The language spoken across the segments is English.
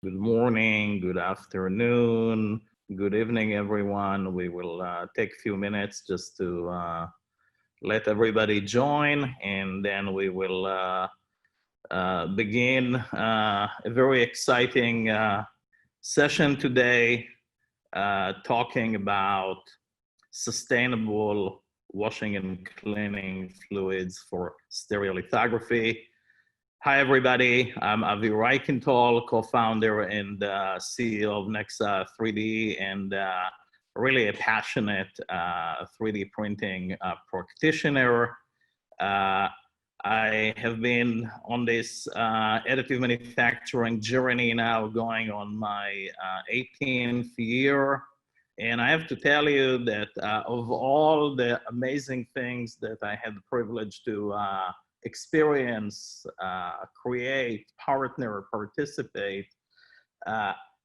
good morning, good afternoon, good evening, everyone. We will take a few minutes just to let everybody join, and then we will begin a very exciting session today, talking about sustainable washing and cleaning fluids for stereolithography. Hi, everybody. I'm Avi Reichenthal, co-founder and CEO of Nexa3D, and really a passionate 3D printing practitioner. I have been on this additive manufacturing journey now going on my 18th year. And I have to tell you that of all the amazing things that I had the privilege to experience, create, partner, participate,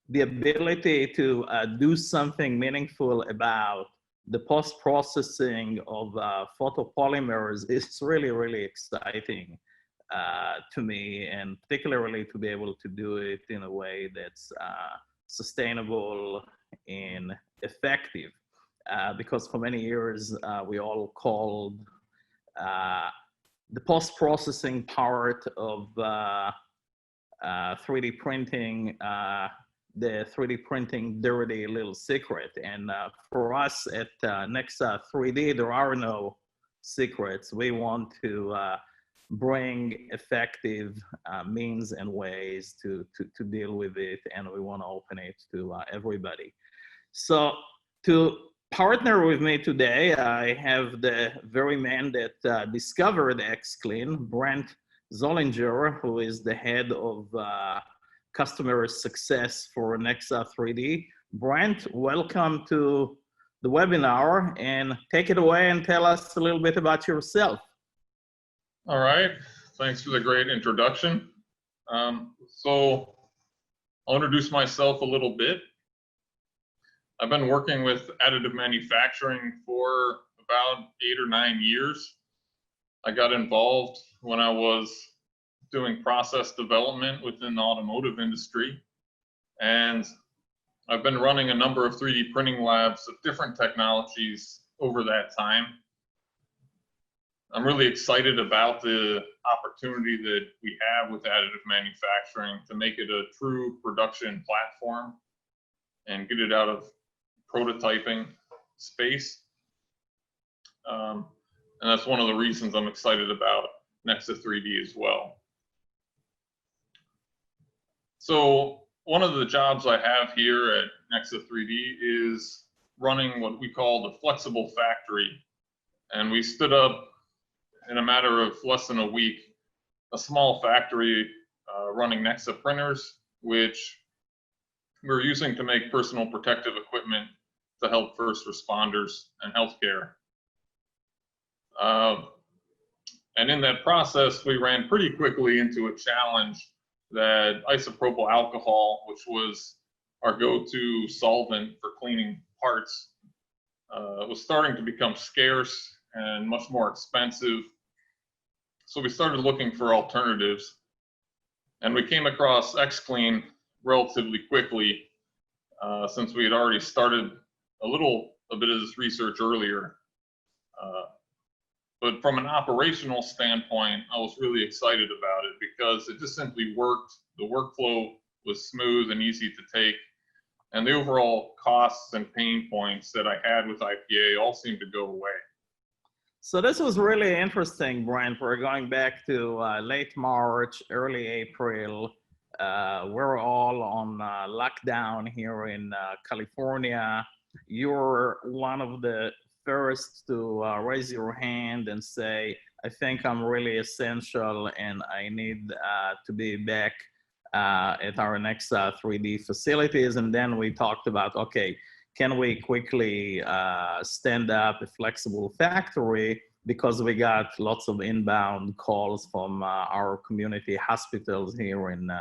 the ability to do something meaningful about the post-processing of photopolymers is really, really exciting to me, and particularly to be able to do it in a way that's sustainable and effective. Because for many years, we all called the post-processing part of 3D printing, the 3D printing dirty little secret. And for us at Nexa3D, there are no secrets. We want to bring effective means and ways to deal with it, and we want to open it to everybody. So to partner with me today, I have the very man that discovered xCLEAN, Brent Zollinger, who is the head of customer success for Nexa3D. Brent, welcome to the webinar, and take it away and tell us a little bit about yourself. All right, thanks for the great introduction. So I'll introduce myself a little bit. I've been working with additive manufacturing for about 8 or 9 years. I got involved when I was doing process development within the automotive industry. And I've been running a number of 3D printing labs of different technologies over that time. I'm really excited about the opportunity that we have with additive manufacturing to make it a true production platform and get it out of prototyping space. And that's one of the reasons I'm excited about Nexa3D as well. So one of the jobs I have here at Nexa3D is running what we call the flexible factory. And we stood up in a matter of less than a week, a small factory running Nexa printers, which we're using to make personal protective equipment to help first responders and healthcare. And in that process, we ran pretty quickly into a challenge that isopropyl alcohol, which was our go-to solvent for cleaning parts, was starting to become scarce and much more expensive. So we started looking for alternatives, and we came across xCLEAN relatively quickly, since we had already started a bit of this research earlier. But from an operational standpoint, I was really excited about it because it just simply worked. The workflow was smooth and easy to take, and the overall costs and pain points that I had with IPA all seemed to go away. So this was really interesting, Brent. We're going back to late March, early April. We're all on lockdown here in California. You're one of the first to raise your hand and say, I think I'm really essential and I need to be back at our Nexa3D facilities. And then we talked about, okay, can we quickly stand up a flexible factory, because we got lots of inbound calls from our community hospitals here in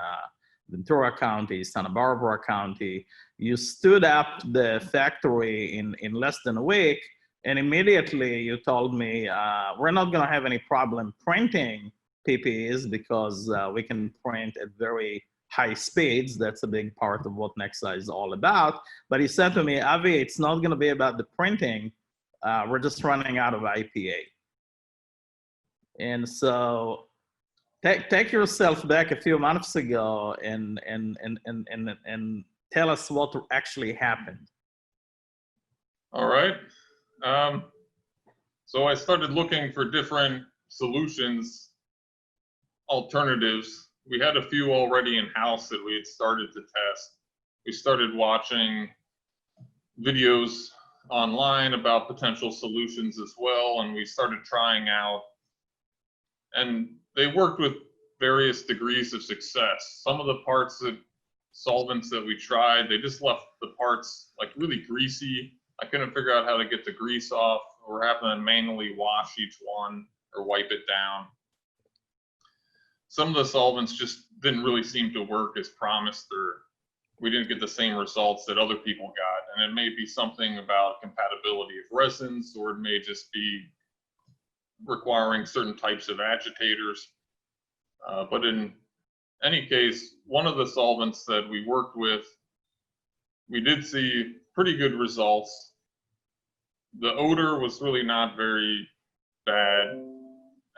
Ventura County, Santa Barbara County. You stood up the factory in less than a week, and immediately you told me, we're not gonna have any problem printing PPEs because we can print at very high speeds. That's a big part of what Nexa is all about. But he said to me, Avi, it's not going to be about the printing. We're just running out of IPA. And so take yourself back a few months ago and tell us what actually happened. All right. So I started looking for different solutions, alternatives. We had a few already in-house that we had started to test. We started watching videos online about potential solutions as well, and we started trying out. And they worked with various degrees of success. Some of the parts that solvents that we tried, they just left the parts like really greasy. I couldn't figure out how to get the grease off. We're having to manually wash each one or wipe it down. Some of the solvents just didn't really seem to work as promised, or we didn't get the same results that other people got. And it may be something about compatibility of resins, or it may just be requiring certain types of agitators. But in any case, one of the solvents that we worked with, we did see pretty good results. The odor was really not very bad,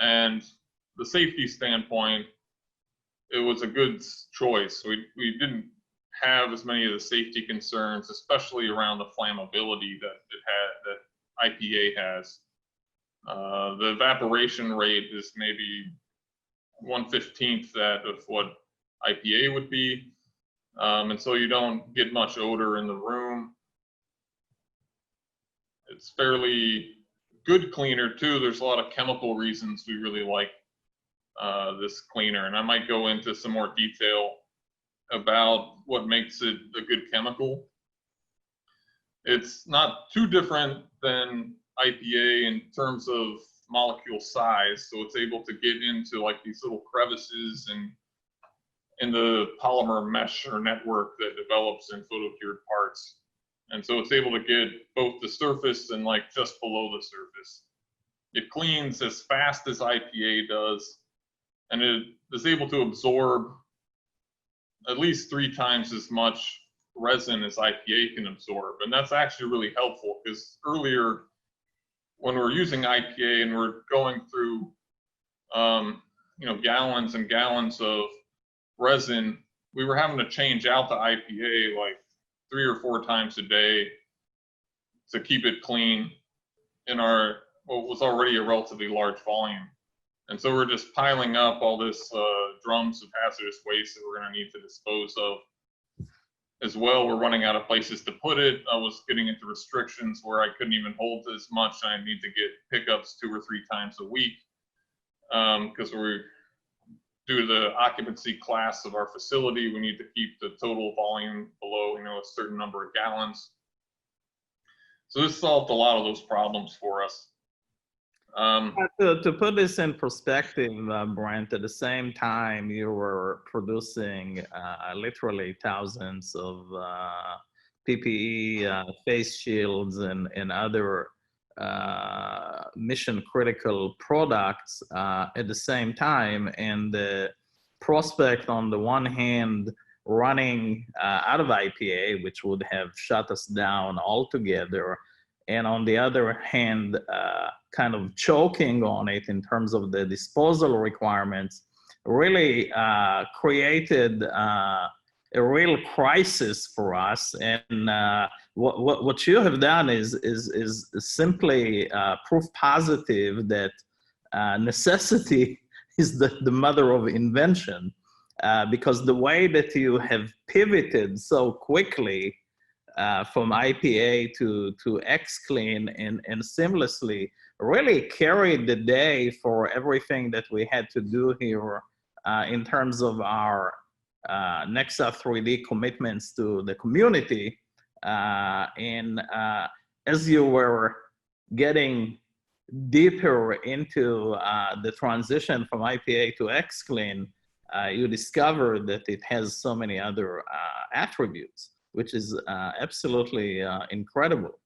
and the safety standpoint, it was a good choice. We didn't have as many of the safety concerns, especially around the flammability that IPA has. The evaporation rate is maybe 1/15 that of what IPA would be, and so you don't get much odor in the room. It's fairly good cleaner too. There's a lot of chemical reasons we really like this cleaner, and I might go into some more detail about what makes it a good chemical. It's not too different than IPA in terms of molecule size, so it's able to get into like these little crevices and in the polymer mesh or network that develops in photocured parts. And so it's able to get both the surface and like just below the surface. It cleans as fast as IPA does, and it is able to absorb at least 3 times as much resin as IPA can absorb. And that's actually really helpful, because earlier when we're using IPA and we're going through gallons and gallons of resin, we were having to change out the IPA like 3 or 4 times a day to keep it clean in our what was already a relatively large volume. And so we're just piling up all this drums of hazardous waste that we're going to need to dispose of. As well, we're running out of places to put it. I was getting into restrictions where I couldn't even hold as much. I need to get pickups 2 or 3 times a week, because due to the occupancy class of our facility, we need to keep the total volume below, a certain number of gallons. So this solved a lot of those problems for us. To put this in perspective, Brent, at the same time you were producing literally thousands of PPE, face shields, and other mission critical products at the same time, and the prospect on the one hand running out of IPA, which would have shut us down altogether, and on the other hand kind of choking on it in terms of the disposal requirements, really created a real crisis for us. And what you have done is simply proof positive that necessity is the mother of invention, because the way that you have pivoted so quickly from IPA to xCLEAN and seamlessly really carried the day for everything that we had to do here in terms of our Nexa3D commitments to the community. And as you were getting deeper into the transition from IPA to xCLEAN, you discovered that it has so many other attributes, which is absolutely incredible.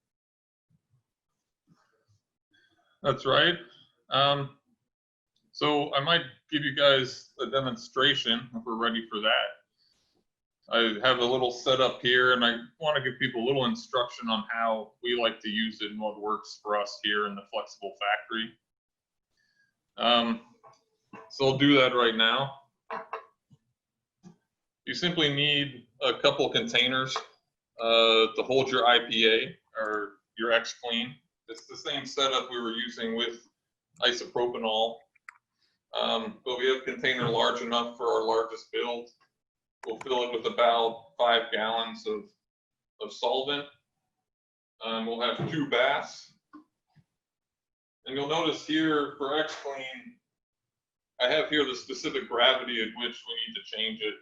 That's right. So I might give you guys a demonstration if we're ready for that. I have a little setup here, and I want to give people a little instruction on how we like to use it and what works for us here in the flexible factory. So I'll do that right now. You simply need a couple containers to hold your IPA or your xCLEAN. It's the same setup we were using with isopropanol, but we have a container large enough for our largest build. We'll fill it with about 5 gallons of solvent. We'll have 2 baths. And you'll notice here for xCLEAN, I have here the specific gravity at which we need to change it.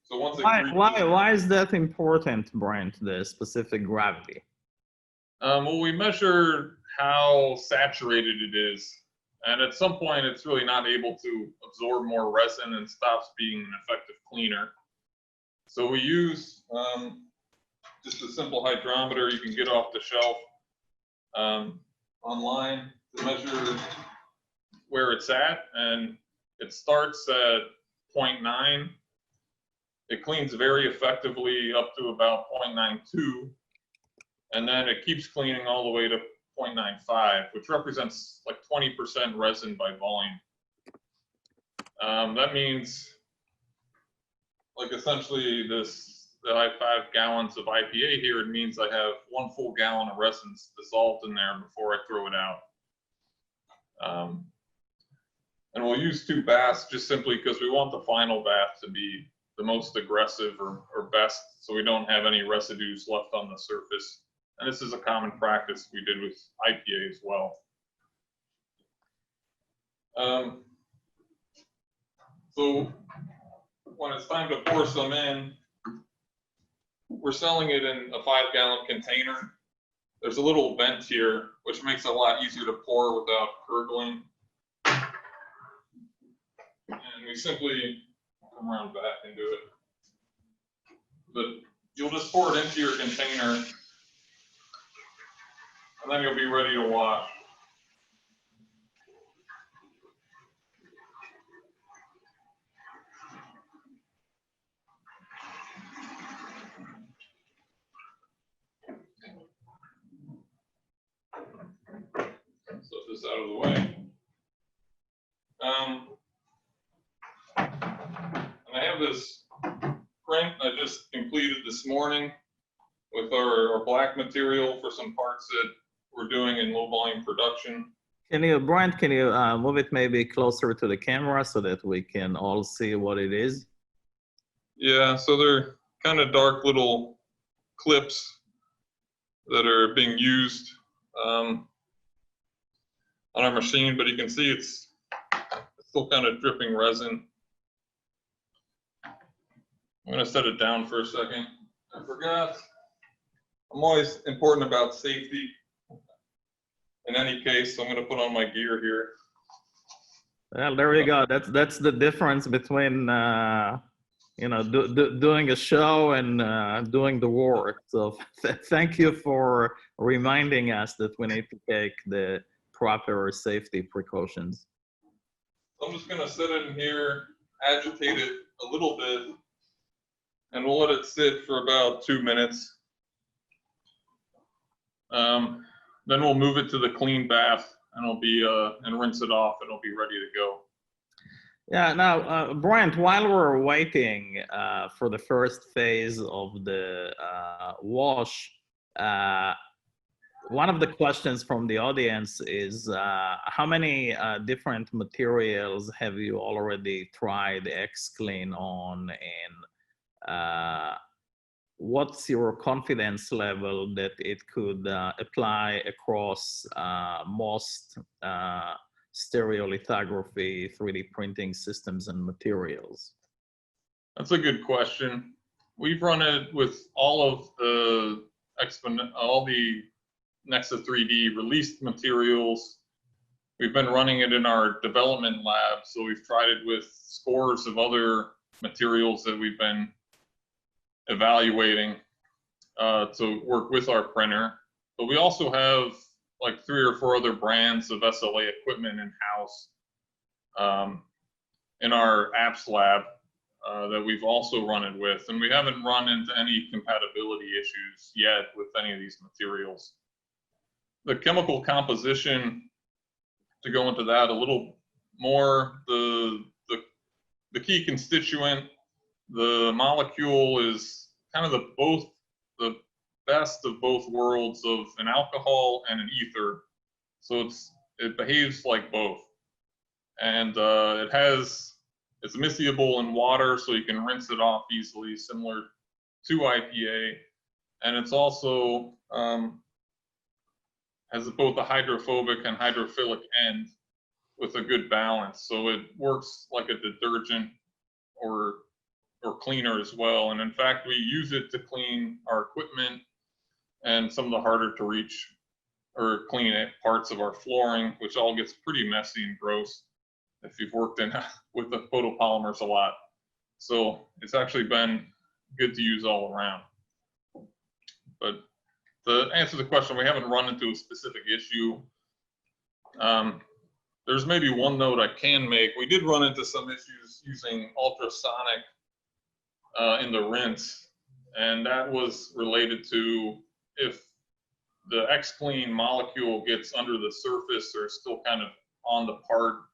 So once why is that important, Brent, the specific gravity? Well, we measure how saturated it is. And at some point, it's really not able to absorb more resin and stops being an effective cleaner. So we use just a simple hydrometer you can get off the shelf online to measure where it's at. And it starts at 0.9. It cleans very effectively up to about 0.92. And then it keeps cleaning all the way to 0.95, which represents like 20% resin by volume. That means, like, essentially that I have 5 gallons of IPA here. It means I have 1 full gallon of resin dissolved in there before I throw it out. And we'll use 2 baths just simply because we want the final bath to be the most aggressive or best, so we don't have any residues left on the surface. And this is a common practice we did with IPA as well. So when it's time to pour some in, we're selling it in a 5-gallon container. There's a little vent here, which makes it a lot easier to pour without gurgling. And we simply come around back and do it. But you'll just pour it into your container, and then you'll be ready to wash. Set this out of the way. And I have this print I just completed this morning with our black material for some parts that we're doing in low volume production. Brent, can you move it maybe closer to the camera so that we can all see what it is? Yeah, so they're kind of dark little clips that are being used on our machine, but you can see it's still kind of dripping resin. I'm going to set it down for a second. I forgot. I'm always important about safety. In any case, I'm going to put on my gear here. Well, there you go. That's the difference between you know, doing a show and doing the work. So thank you for reminding us that we need to take the proper safety precautions. I'm just going to set it in here, agitate it a little bit, and we'll let it sit for about 2 minutes. Then we'll move it to the clean bath, and it'll be and rinse it off, and it'll be ready to go. Yeah. Now, Brent, while we're waiting for the first phase of the wash, one of the questions from the audience is how many different materials have you already tried xCLEAN on, and what's your confidence level that it could apply across most stereolithography, 3D printing systems and materials? That's a good question. We've run it with all of the Nexa3D released materials. We've been running it in our development lab, so we've tried it with scores of other materials that we've been evaluating to work with our printer. But we also have like 3 or 4 other brands of SLA equipment in-house in our apps lab. that we've also run it with, and we haven't run into any compatibility issues yet with any of these materials. The chemical composition, to go into that a little more, the key constituent, the molecule is kind of the best of both worlds of an alcohol and an ether. So it behaves like both, and it's miscible in water, so you can rinse it off easily, similar to IPA, and it's also has both a hydrophobic and hydrophilic end with a good balance. So it works like a detergent or cleaner as well. And in fact, we use it to clean our equipment and some of the harder to reach or clean parts of our flooring, which all gets pretty messy and gross if you've worked with the photopolymers a lot. So it's actually been good to use all around. But to answer the question, we haven't run into a specific issue. There's maybe one note I can make. We did run into some issues using ultrasonic in the rinse, and that was related to if the xCLEAN molecule gets under the surface or still kind of on the part,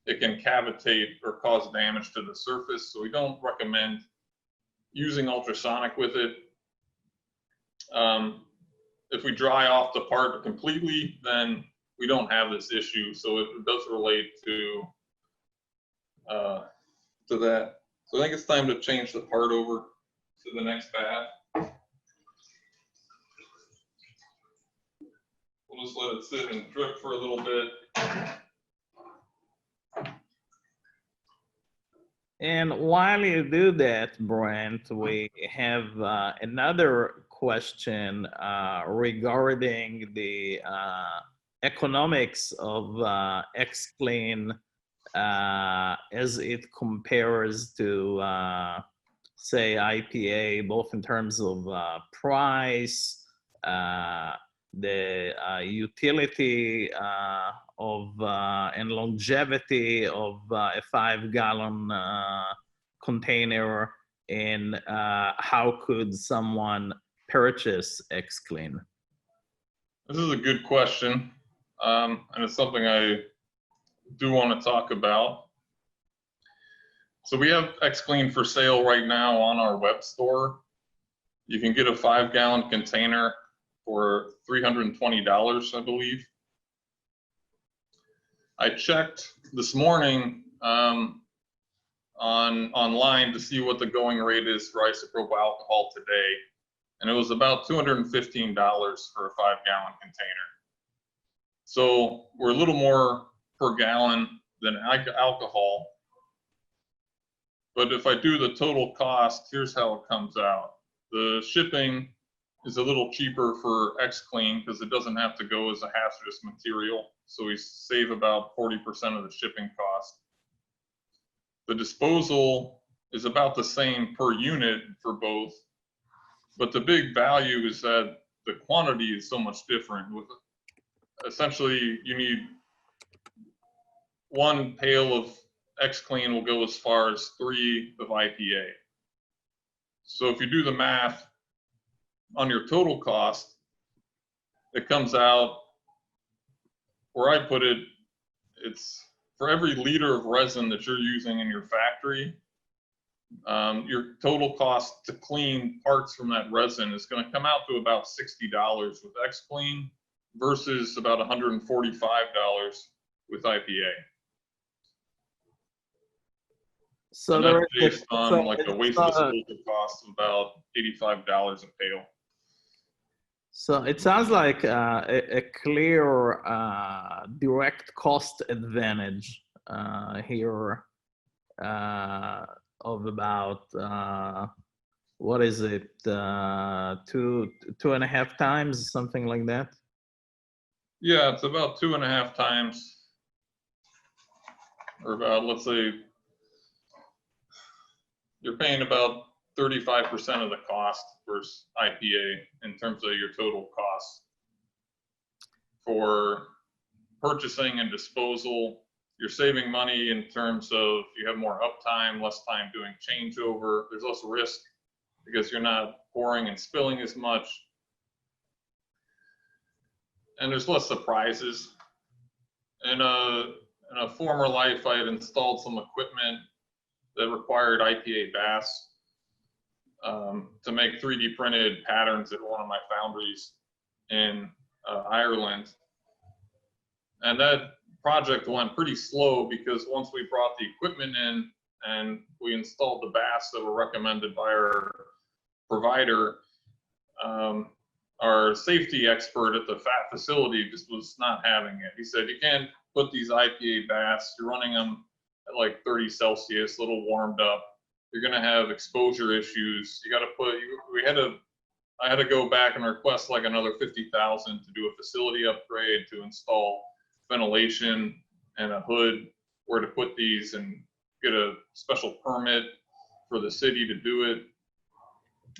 it can cavitate or cause damage to the surface. So we don't recommend using ultrasonic with it. If we dry off the part completely, then we don't have this issue. So it does relate to that. So I think it's time to change the part over to the next bath. We'll just let it sit and drip for a little bit. And while you do that, Brent, we have another question regarding the economics of xCLEAN as it compares to, say, IPA, both in terms of price, the utility of and longevity of a 5-gallon container, and how could someone purchase xCLEAN? This is a good question, and it's something I do want to talk about. So we have xCLEAN for sale right now on our web store. You can get a 5-gallon container for $320, I believe. I checked this morning online to see what the going rate is for isopropyl alcohol today, and it was about $215 for a 5-gallon container. So we're a little more per gallon than alcohol, but if I do the total cost, here's how it comes out. The shipping is a little cheaper for xCLEAN because it doesn't have to go as a hazardous material, so we save about 40% of the shipping cost. The disposal is about the same per unit for both, but the big value is that the quantity is so much different. With essentially, you need 1 pail of xCLEAN will go as far as 3 of IPA. So if you do the math on your total cost, it comes out, where I put it, it's for every liter of resin that you're using in your factory, your total cost to clean parts from that resin is going to come out to about $60 with xCLEAN versus about $145 with IPA. So and that's based on like a waste disposal cost of about $85 a pail. So it sounds like a clear direct cost advantage here of about what is it, 2.5 times, something like that? Yeah, it's about 2.5 times, or about, let's say, you're paying about 35% of the cost versus IPA in terms of your total cost for purchasing and disposal. You're saving money in terms of you have more uptime, less time doing changeover. There's less risk because you're not pouring and spilling as much. And there's less surprises. In a former life, I had installed some equipment that required IPA baths to make 3D printed patterns at one of my foundries in Ireland. And that project went pretty slow because once we brought the equipment in and we installed the baths that were recommended by our provider, our safety expert at the fat facility just was not having it. He said, you can't put these IPA baths, you're running them at like 30 Celsius, a little warmed up. You're gonna have exposure issues. You gotta put, I had to go back and request like another 50,000 to do a facility upgrade, to install ventilation and a hood where to put these, and get a special permit for the city to do it.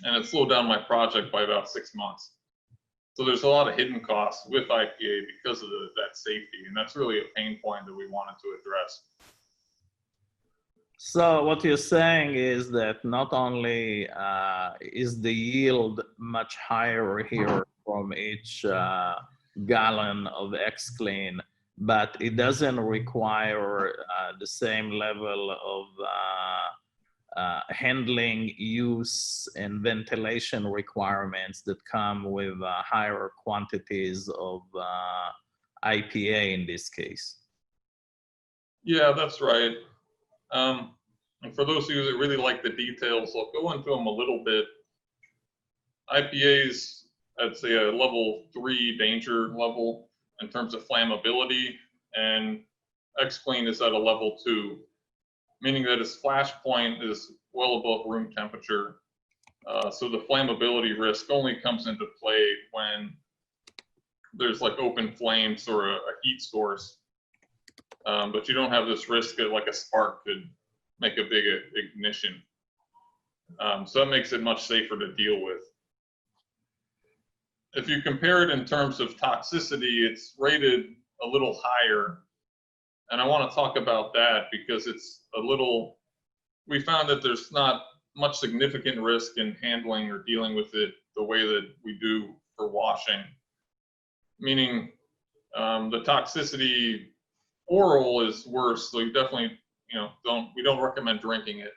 And it slowed down my project by about 6 months. So there's a lot of hidden costs with IPA because of that safety, and that's really a pain point that we wanted to address. So what you're saying is that not only is the yield much higher here from each gallon of xCLEAN, but it doesn't require the same level of handling, use, and ventilation requirements that come with higher quantities of IPA in this case. Yeah, that's right. And for those of you that really like the details, I'll go into them a little bit. IPA's, I'd say, a level 3 danger level in terms of flammability, and xCLEAN is at a level 2. Meaning that its flash point is well above room temperature. So the flammability risk only comes into play when there's like open flames or a heat source. But you don't have this risk that like a spark could make a big ignition. So that makes it much safer to deal with. If you compare it in terms of toxicity, it's rated a little higher. And I want to talk about that because it's a little, we found that there's not much significant risk in handling or dealing with it the way that we do for washing. Meaning the toxicity oral is worse, so you definitely, we don't recommend drinking it.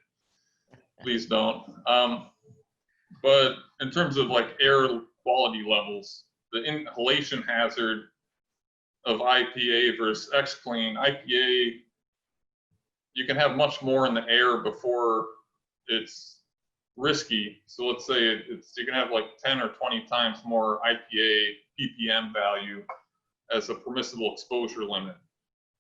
Please don't. But in terms of like air quality levels, the inhalation hazard of IPA versus xCLEAN, IPA, you can have much more in the air before it's risky. So let's say you can have like 10 or 20 times more IPA ppm value as a permissible exposure limit.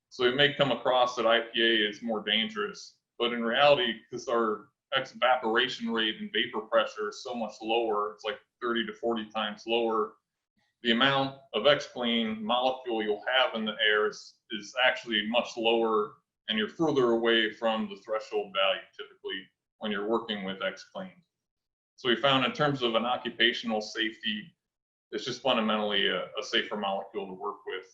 So it may come across that IPA is more dangerous, but in reality, because our evaporation rate and vapor pressure is so much lower, it's like 30 to 40 times lower, the amount of xCLEAN molecule you'll have in the air is actually much lower, and you're further away from the threshold value typically when you're working with xCLEAN. So we found in terms of an occupational safety, it's just fundamentally a safer molecule to work with,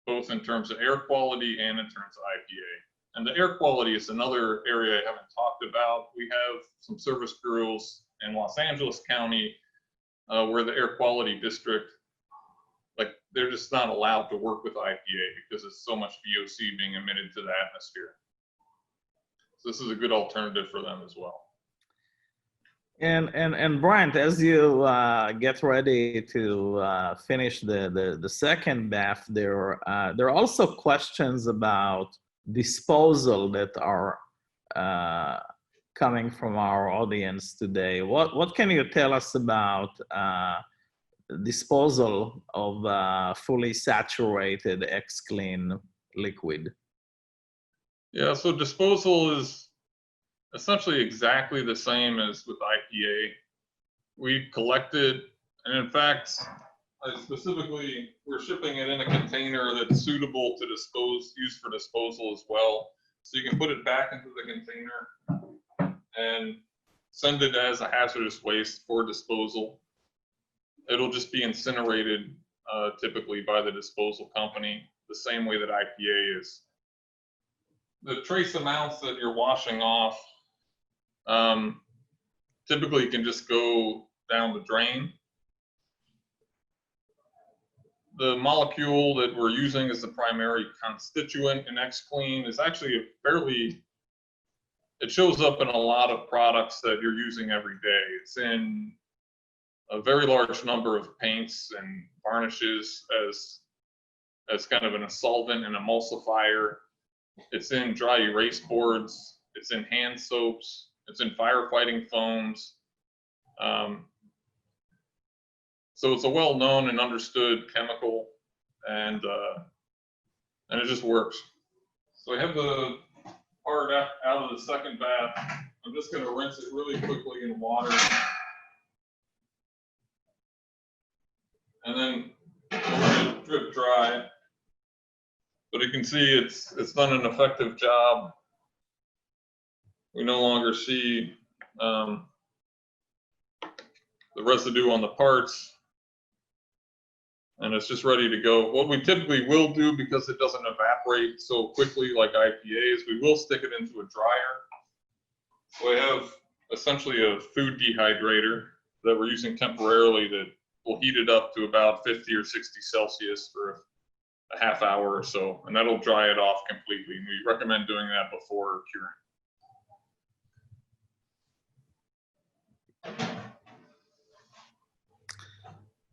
both in terms of air quality and in terms of IPA. And the air quality is another area I haven't talked about. We have some service bureaus in Los Angeles County where the air quality district, like they're just not allowed to work with IPA because there's so much VOC being emitted to the atmosphere. So this is a good alternative for them as well. And Brent, as you get ready to finish the second bath, there are also questions about disposal that are coming from our audience today. What can you tell us about disposal of fully saturated xCLEAN liquid? Yeah, so disposal is essentially exactly the same as with IPA. We collect it, and in fact, specifically, we're shipping it in a container that's suitable to use for disposal as well. So you can put it back into the container and send it as a hazardous waste for disposal. It'll just be incinerated typically by the disposal company, the same way that IPA is. the trace amounts that you're washing off typically can just go down the drain. The molecule that we're using as the primary constituent in xCLEAN is actually a fairly, it shows up in a lot of products that you're using every day. It's in a very large number of paints and varnishes as kind of a solvent and emulsifier. It's in dry erase boards. It's in hand soaps. It's in firefighting foams. So it's a well-known and understood chemical, and it just works. So I have the part out of the second bath. I'm just going to rinse it really quickly in water, and then let it drip dry. But you can see it's done an effective job. We no longer see the residue on the parts, and it's just ready to go. What we typically will do, because it doesn't evaporate so quickly like IPA, is we will stick it into a dryer. So I have essentially a food dehydrator that we're using temporarily that will heat it up to about 50 or 60 Celsius for a half hour or so, and that'll dry it off completely. And we recommend doing that before curing.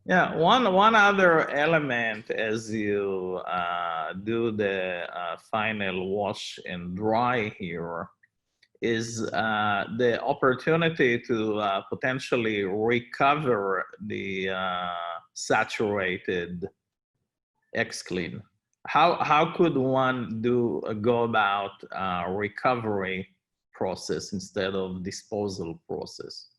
Yeah, one other element as you do the final wash and dry here is the opportunity to potentially recover the saturated xCLEAN. How could one go about recovery process instead of disposal process?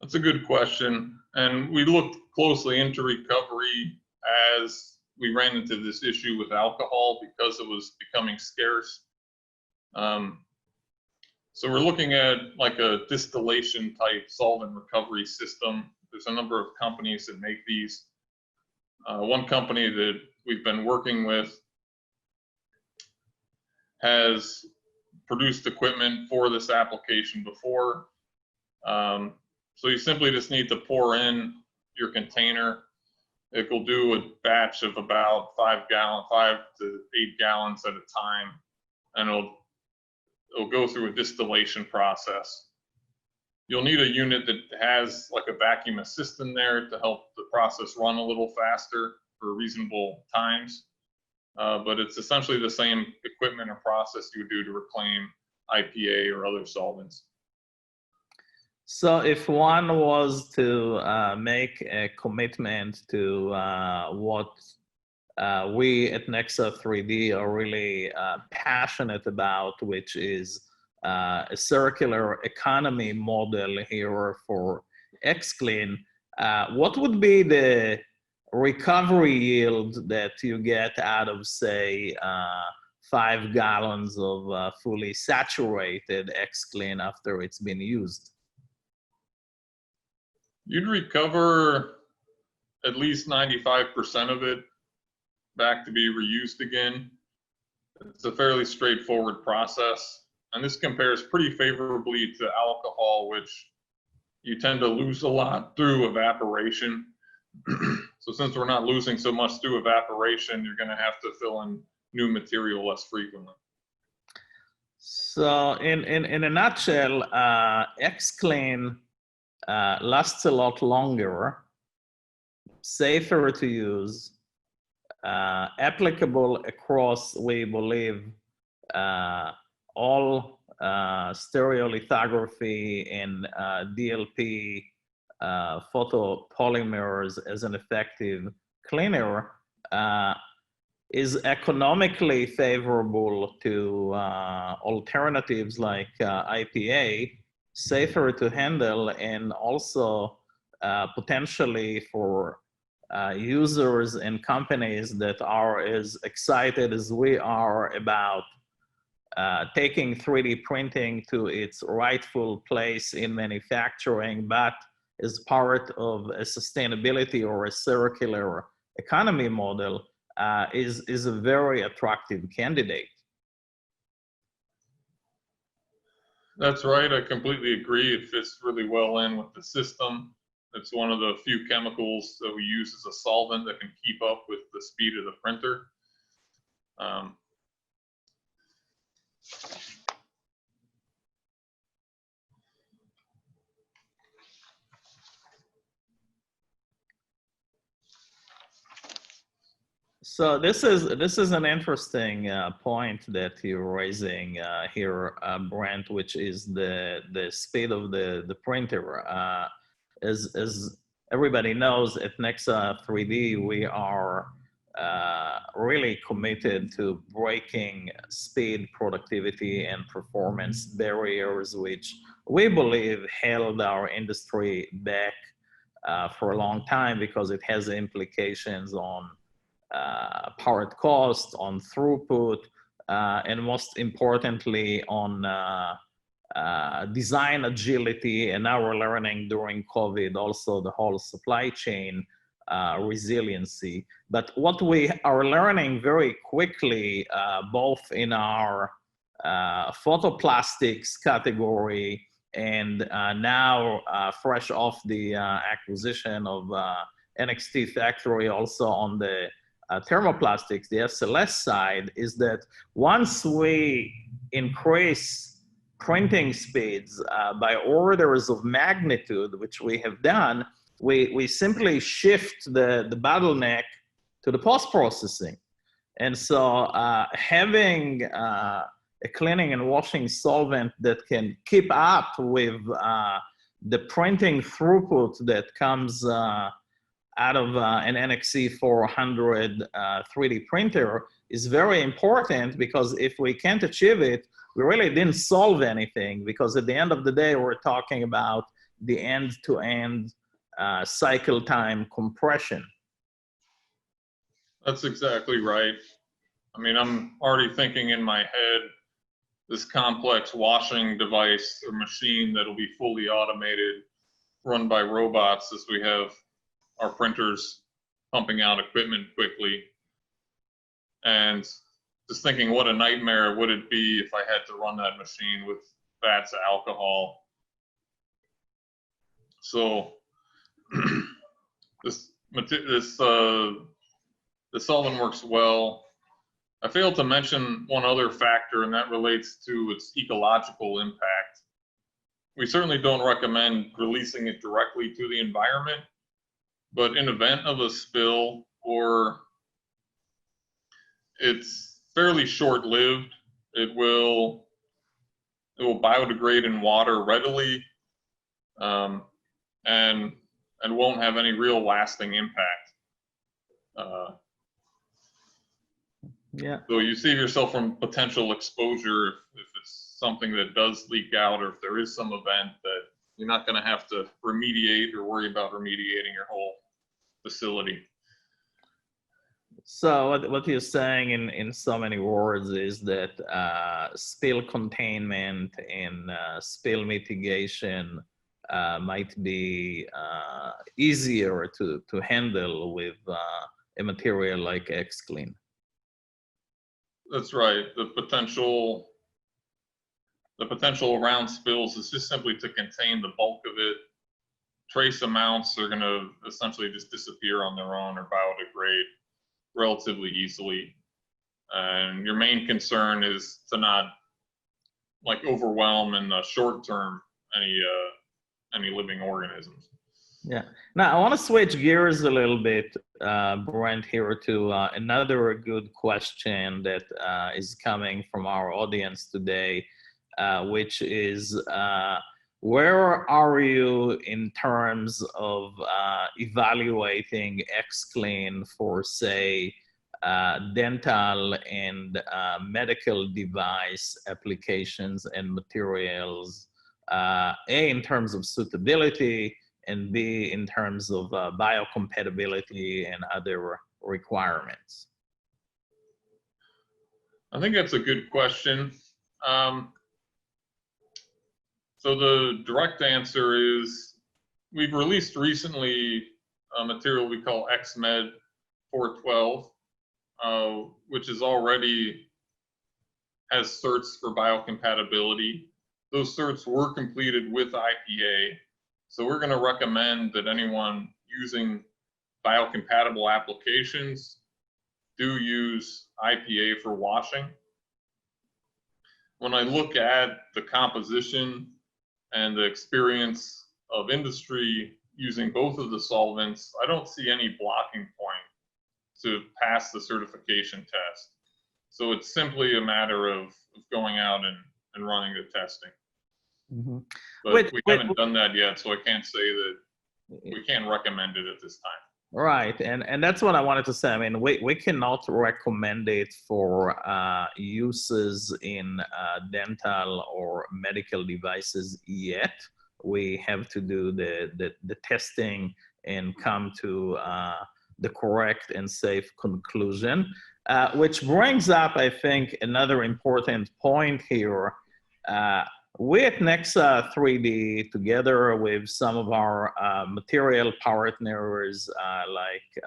That's a good question. And we looked closely into recovery as we ran into this issue with alcohol because it was becoming scarce. So we're looking at like a distillation type solvent recovery system. There's a number of companies that make these. One company that we've been working with has produced equipment for this application before. So you simply just need to pour in your container. It will do a batch of about 5 to 8 gallons at a time, and it'll go through a distillation process. You'll need a unit that has like a vacuum assist in there to help the process run a little faster for reasonable times. But it's essentially the same equipment or process you would do to reclaim IPA or other solvents. So if one was to make a commitment to what we at Nexa3D are really passionate about, which is a circular economy model here for xCLEAN, what would be the recovery yield that you get out of, say, 5 gallons of fully saturated xCLEAN after it's been used? You'd recover at least 95% of it back to be reused again. It's a fairly straightforward process. And this compares pretty favorably to alcohol, which you tend to lose a lot through evaporation. So since we're not losing so much through evaporation, you're going to have to fill in new material less frequently. So in a nutshell, xCLEAN lasts a lot longer, safer to use, applicable across, we believe, all stereolithography and DLP photopolymers as an effective cleaner, is economically favorable to alternatives like IPA, safer to handle, and also potentially for users and companies that are as excited as we are about taking 3D printing to its rightful place in manufacturing, but as part of a sustainability or a circular economy model, is a very attractive candidate. That's right. I completely agree. It fits really well in with the system. It's one of the few chemicals that we use as a solvent that can keep up with the speed of the printer. So this is an interesting point that you're raising here, Brent, which is the speed of the printer. As everybody knows, at Nexa3D, we are really committed to breaking speed, productivity, and performance barriers, which we believe held our industry back for a long time because it has implications on part cost, on throughput, and most importantly on design agility. And now we're learning during COVID also the whole supply chain resiliency. But what we are learning very quickly, both in our photoplastics category and now fresh off the acquisition of NXT Factory, also on the thermoplastics, the SLS side, is that once we increase printing speeds by orders of magnitude, which we have done, we simply shift the bottleneck to the post-processing. And so having a cleaning and washing solvent that can keep up with the printing throughput that comes out of an NXC 400 3D printer is very important, because if we can't achieve it, we really didn't solve anything, because at the end of the day, we're talking about the end-to-end cycle time compression. That's exactly right. I mean, I'm already thinking in my head this complex washing device or machine that'll be fully automated, run by robots, as we have our printers pumping out equipment quickly. And just thinking what a nightmare would it be if I had to run that machine with vats of alcohol. So this the solvent works well. I failed to mention one other factor, and that relates to its ecological impact. We certainly don't recommend releasing it directly to the environment, but in event of a spill, or it's fairly short-lived, it will biodegrade in water readily, and won't have any real lasting impact. Yeah. So you save yourself from potential exposure if it's something that does leak out, or if there is some event that you're not going to have to remediate or worry about remediating your whole facility. So what you're saying in so many words is that spill containment and spill mitigation might be easier to handle with a material like xCLEAN. That's right. The potential around spills is just simply to contain the bulk of it. Trace amounts are going to essentially just disappear on their own or biodegrade relatively easily. And your main concern is to not like overwhelm in the short term any living organisms. Yeah. Now I want to switch gears a little bit, Brent, here to another good question that is coming from our audience today, which is where are you in terms of evaluating xCLEAN for, say, dental and medical device applications and materials, A, in terms of suitability, and B, in terms of biocompatibility and other requirements? I think that's a good question. So the direct answer is we've released recently a material we call xMed 412, which is already has certs for biocompatibility. those certs were completed with IPA. So we're going to recommend that anyone using biocompatible applications do use IPA for washing. When I look at the composition and the experience of industry using both of the solvents, I don't see any blocking point to pass the certification test. So it's simply a matter of going out and running the testing. Mm-hmm. But we haven't done that yet, so I can't say that we can't recommend it at this time. Right, and that's what I wanted to say. I mean, we cannot recommend it for uses in dental or medical devices yet. We have to do the testing and come to the correct and safe conclusion, which brings up, I think, another important point here. We at Nexa3D, together with some of our material partners like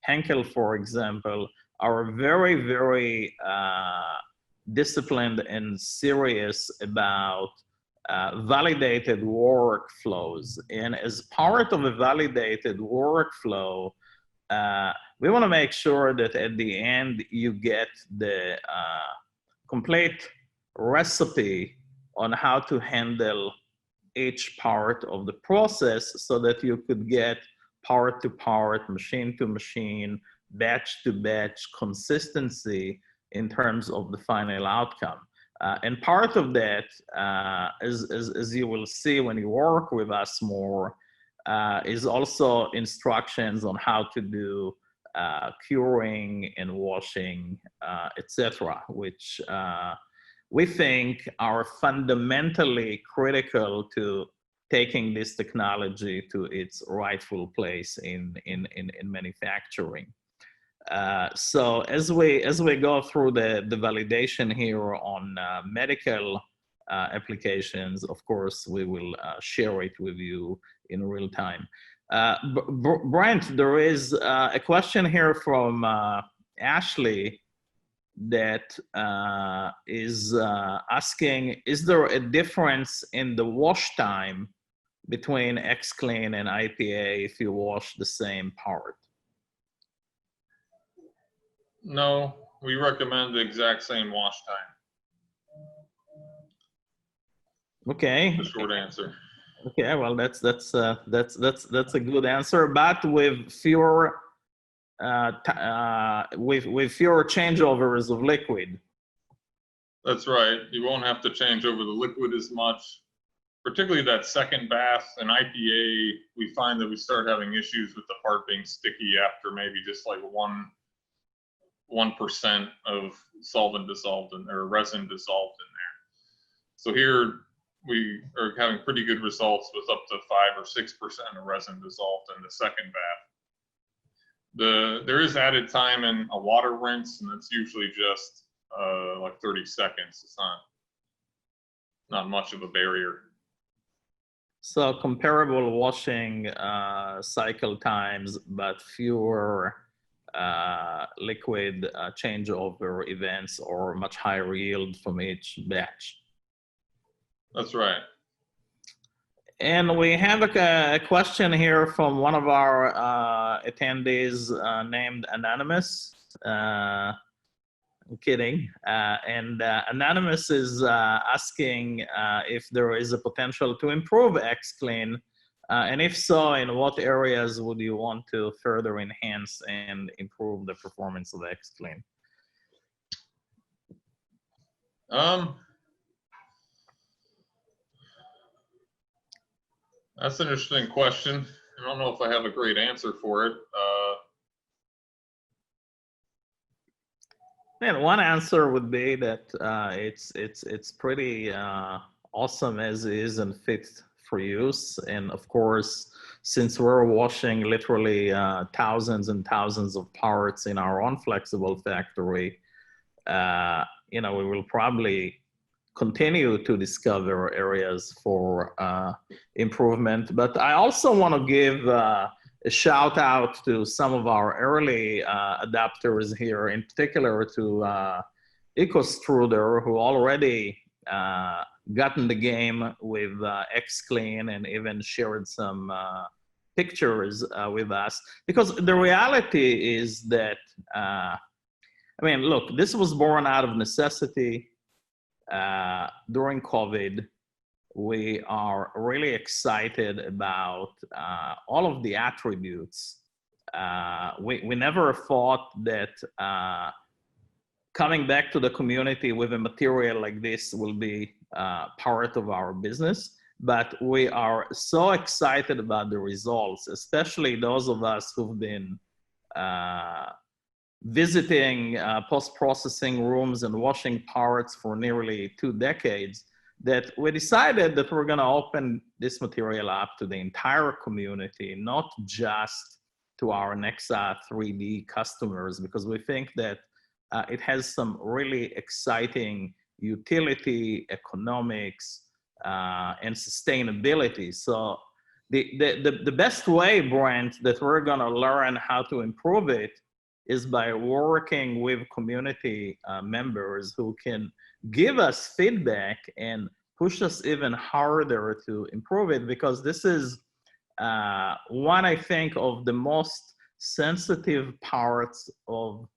Henkel, for example, are very, very disciplined and serious about validated workflows. And as part of a validated workflow, we want to make sure that at the end you get the complete recipe on how to handle each part of the process so that you could get part to part, machine to machine, batch to batch consistency in terms of the final outcome. And part of that, as you will see when you work with us more, is also instructions on how to do curing and washing, etc., which we think are fundamentally critical to taking this technology to its rightful place in manufacturing. So as we go through the validation here on medical applications, of course, we will share it with you in real time. Brent, there is a question here from Ashley that is asking, is there a difference in the wash time between xCLEAN and IPA if you wash the same part? No, we recommend the exact same wash time. Okay. The short answer. Okay, well that's a good answer, but with fewer with fewer changeovers of liquid. That's right. You won't have to change over the liquid as much, particularly that second bath. In IPA, we find that we start having issues with the part being sticky after maybe just like 1% of solvent dissolved in, or resin dissolved in there. So here we are having pretty good results with up to 5 or 6% of resin dissolved in the second bath. There is added time in a water rinse, and it's usually just like 30 seconds. It's not much of a barrier. So comparable washing cycle times, but fewer liquid changeover events or much higher yield from each batch. That's right. And we have a question here from one of our attendees named Anonymous. I'm kidding. And Anonymous is asking if there is a potential to improve xCLEAN, and if so, in what areas would you want to further enhance and improve the performance of xCLEAN? That's an interesting question. I don't know if I have a great answer for it. And one answer would be that it's pretty awesome as is and fit for use. And of course, since we're washing literally thousands and thousands of parts in our own flexible factory, you know, we will probably continue to discover areas for improvement. But I also want to give a shout out to some of our early adapters here, in particular to EcoStruder, who already got in the game with xCLEAN and even shared some pictures with us. Because the reality is that, I mean, look, this was born out of necessity during COVID. We are really excited about all of the attributes. We never thought that coming back to the community with a material like this will be part of our business, but we are so excited about the results, especially those of us who've been visiting post-processing rooms and washing parts for nearly 2 decades, that we decided that we're gonna open this material up to the entire community, not just to our Nexa3D customers, because we think that it has some really exciting utility, economics, and sustainability. So the best way, Brent, that we're gonna learn how to improve it is by working with community members who can give us feedback and push us even harder to improve it, because this is one, I think, of the most sensitive parts of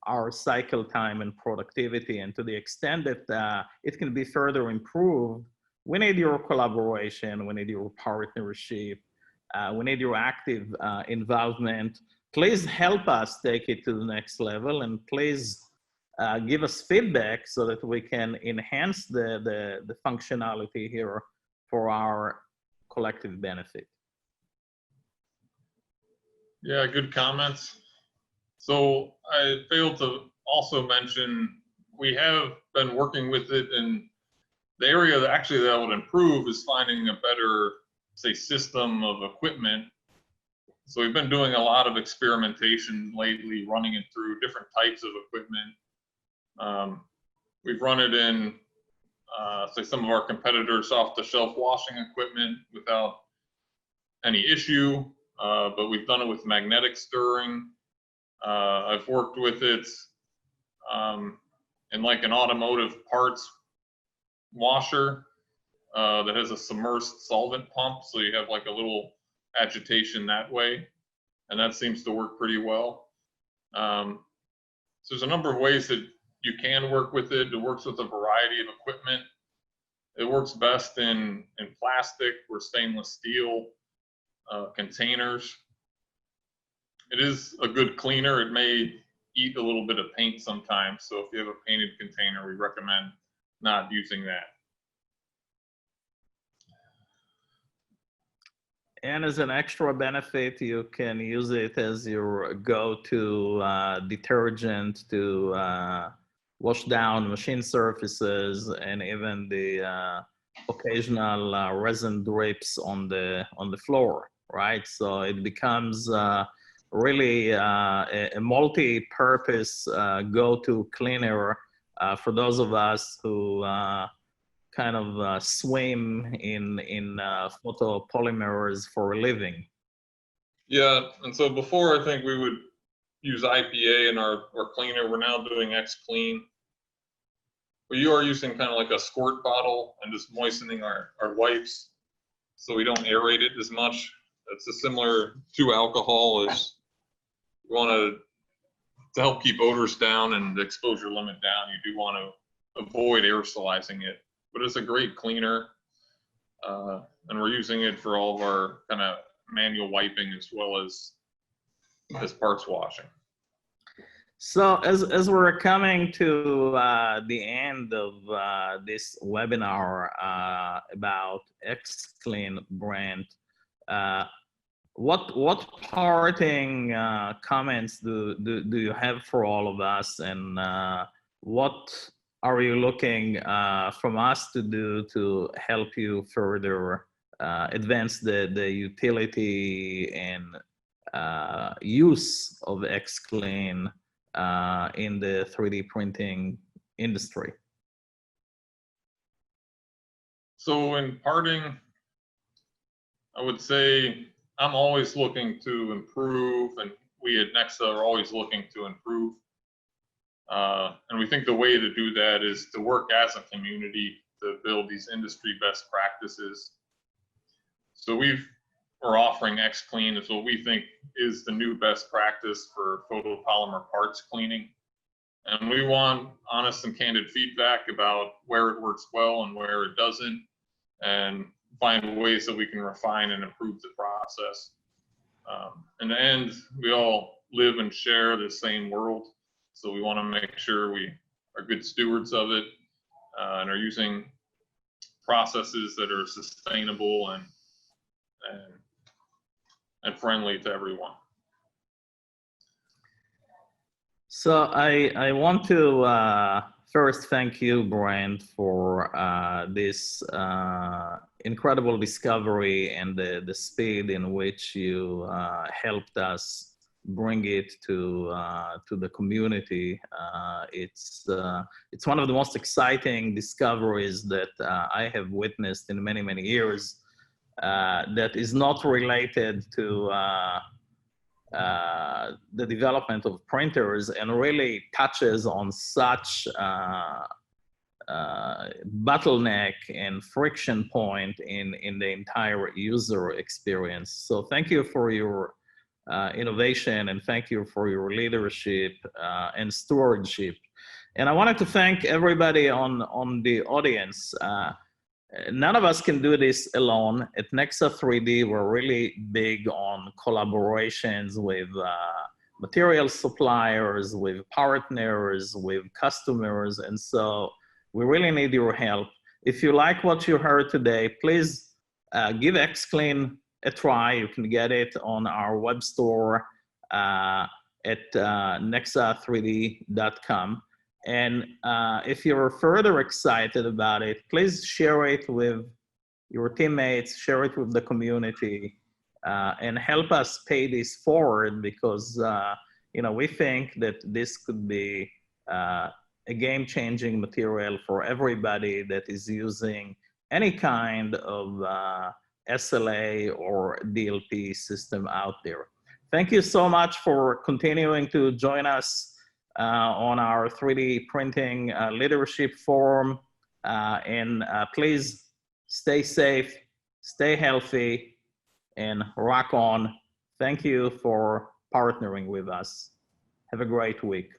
our cycle time and productivity. And to the extent that it can be further improved, we need your collaboration, we need your partnership, we need your active involvement. Please help us take it to the next level, and please give us feedback so that we can enhance the functionality here for our collective benefit. Yeah, good comments. So I failed to also mention, we have been working with it, and the area that actually that would improve is finding a better, say, system of equipment. So we've been doing a lot of experimentation lately, running it through different types of equipment. We've run it in, say, some of our competitors' off-the-shelf washing equipment without any issue, but we've done it with magnetic stirring. I've worked with it in like an automotive parts washer that has a submerged solvent pump, so you have like a little agitation that way, and that seems to work pretty well. So there's a number of ways that you can work with it. It works with a variety of equipment. It works best in plastic or stainless steel containers. It is a good cleaner. It may eat a little bit of paint sometimes, so if you have a painted container, we recommend not using that. And as an extra benefit, you can use it as your go-to detergent to wash down machine surfaces, and even the occasional resin drips on the floor, right? So it becomes really a multi-purpose go-to cleaner for those of us who kind of swim in photopolymers for a living. Yeah, and so before I think we would use IPA in our cleaner. We're now doing xCLEAN. But you are using kind of like a squirt bottle and just moistening our wipes so we don't aerate it as much. It's a similar to alcohol. Is you want to help keep odors down and the exposure limit down, you do want to avoid aerosolizing it. But it's a great cleaner, and we're using it for all of our kind of manual wiping as well as parts washing. So as we're coming to the end of this webinar about xCLEAN, Brent, what parting comments do you have for all of us, and what are you looking from us to do to help you further advance the utility and use of xCLEAN in the 3D printing industry? So in parting, I would say I'm always looking to improve, and we at Nexa are always looking to improve. And we think the way to do that is to work as a community to build these industry best practices. So we're offering xCLEAN is what we think is the new best practice for photopolymer parts cleaning. And we want honest and candid feedback about where it works well and where it doesn't, and find ways that we can refine and improve the process. In the end, we all live and share the same world, so we want to make sure we are good stewards of it and are using processes that are sustainable and friendly to everyone. So I want to first thank you, Brian, for this incredible discovery and the speed in which you helped us bring it to the community. It's one of the most exciting discoveries that I have witnessed in many, many years that is not related to the development of printers and really touches on such bottleneck and friction point in the entire user experience. So thank you for your innovation, and thank you for your leadership and stewardship. And I wanted to thank everybody on the audience. None of us can do this alone. At Nexa3D, we're really big on collaborations with material suppliers, with partners, with customers, and so we really need your help. If you like what you heard today, please give xCLEAN a try. You can get it on our web store at nexa3d.com. And if you're further excited about it, please share it with your teammates, share it with the community, and help us pay this forward, because you know, we think that this could be a game-changing material for everybody that is using any kind of SLA or DLP system out there. Thank you so much for continuing to join us on our 3D printing leadership forum, and please stay safe, stay healthy, and rock on. Thank you for partnering with us. Have a great week.